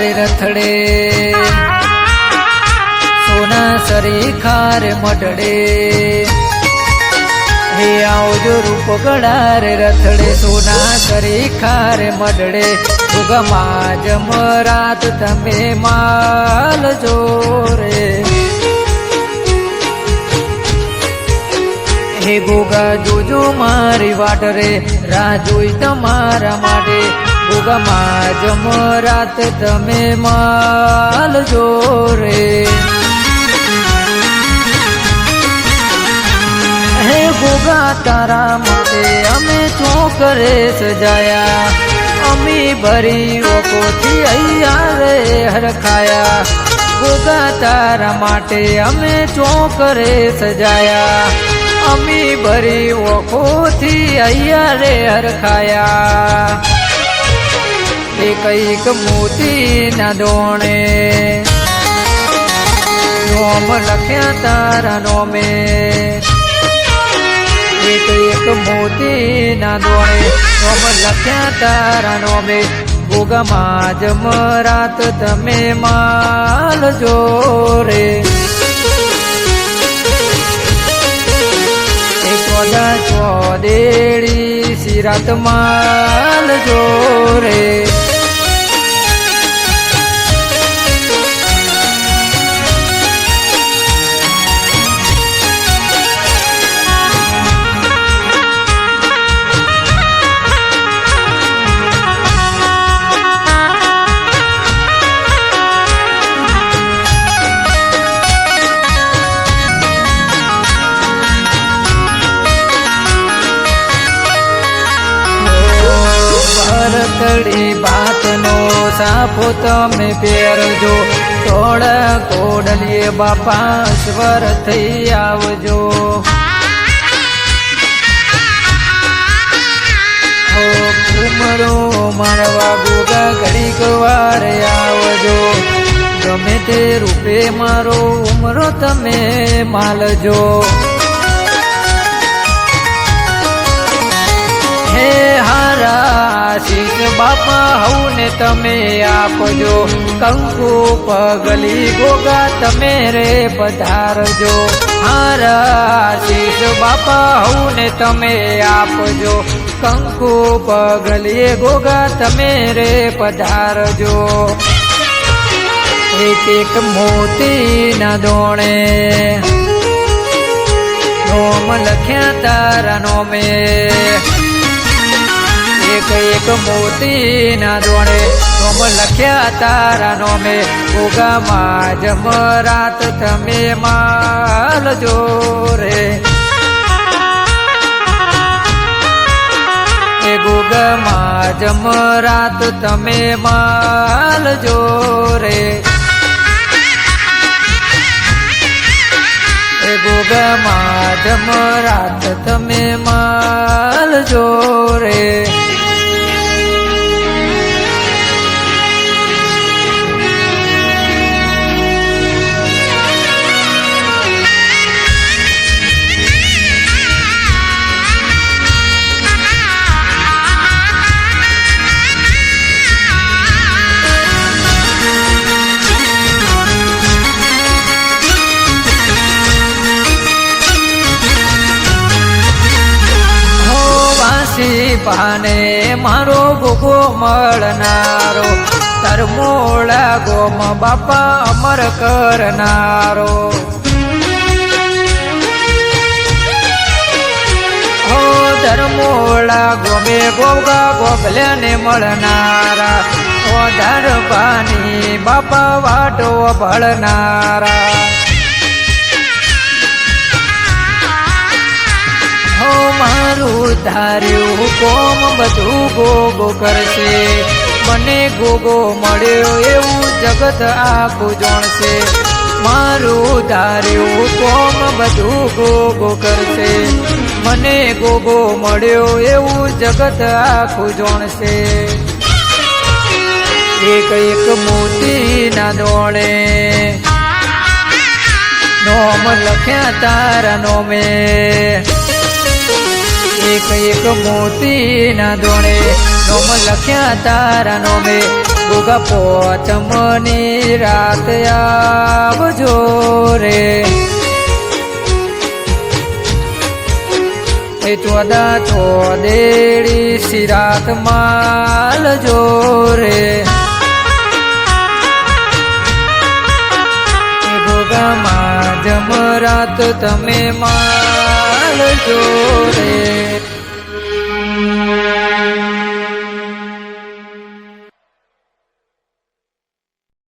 રે રથડે સોના સરીખા રે મઢડે હે આવજો રૂપગડા રે રથડે સોના સરીખા રે મઢડે ઉગમાં જમરાત તમે માલ જો રે હે ગોગા જોજો મારી વાટ રે રાહ જોઈ તમારા માટે ગોગામાં જમરાત તમે માલ જો રે હે ગોગા તારા માટે અમે ચોકરે સજાયા અમી ભરી ઓકોથી અહીંયા રે હરખાયા ગોગા તારા માટે અમે ચોકરે સજાયા અમી ભરી ઓકોથી અહીંયા રે હરખાયા એ કઈક મોતી ના દોણે નોમ લખ્યા તારા નોમે એક મોતી ના દોણે નોમ લખ્યા તારા નોમે ગોગામાં જમરાત તમે માલ જો રે ચોદા ચોદેડી સિરાત માલ જો રે ભરતડી ભાતનો સાફો તમે પહેરજો થોડા કોડલીએ બાપા સ્વર થઈ આવજો ઉમરો મારવા ગોગા ઘડીક વાર આવજો ગમે તે રૂપે મારો ઉમરો તમે માલજો હે હારા શીશ બાપા હવને તમે આપજો કંકુ પગલી ગોગા તમે રે પધારજો હારા શીશ બાપા હવને તમે આપજો કંકુ પગલી ગોગા તમે રે પધારજો એક એક મોતી ના દોણે નોમ લખ્યા તારા નોમે એક મોતી ના દોણે નોમ લખ્યા તારા નોમે ગોગામાં જમરાત તમે માલ જો રે એ ગોગામાં જમરાત તમે માલ જો રે એ ગોગામાં જમરાત તમે માલ જો રે પાને મારો ગોગો મળનારો તરમોળા ગોમ બાપા અમર કરનારો હો ધર્મોળા ગોમે ગોગા ગોગલ્યાને મળનારા ઓ ધરપાની બાપા વાટો ભળનારા મારું ધાર્યું કોમ બધું ગોગો કરશે મને ગોગો મળ્યો એવું જગત આખું જાણશે મારું ધાર્યું કોમ બધું ગોગો કરશે મને ગોગો મળ્યો એવું જગત આખું જાણશે એક એક મોતી ના દોણે નોમ લખ્યા તારા નોમે એક એક મોતી ના દોણે નોમ લખ્યા તારા નોમે ગોગા પોચમની રાત આવજો રે એ ચોદા ચોદેડી સિરાત માલ જોરે ગોગામાં જમરાત તમે માલ જોરે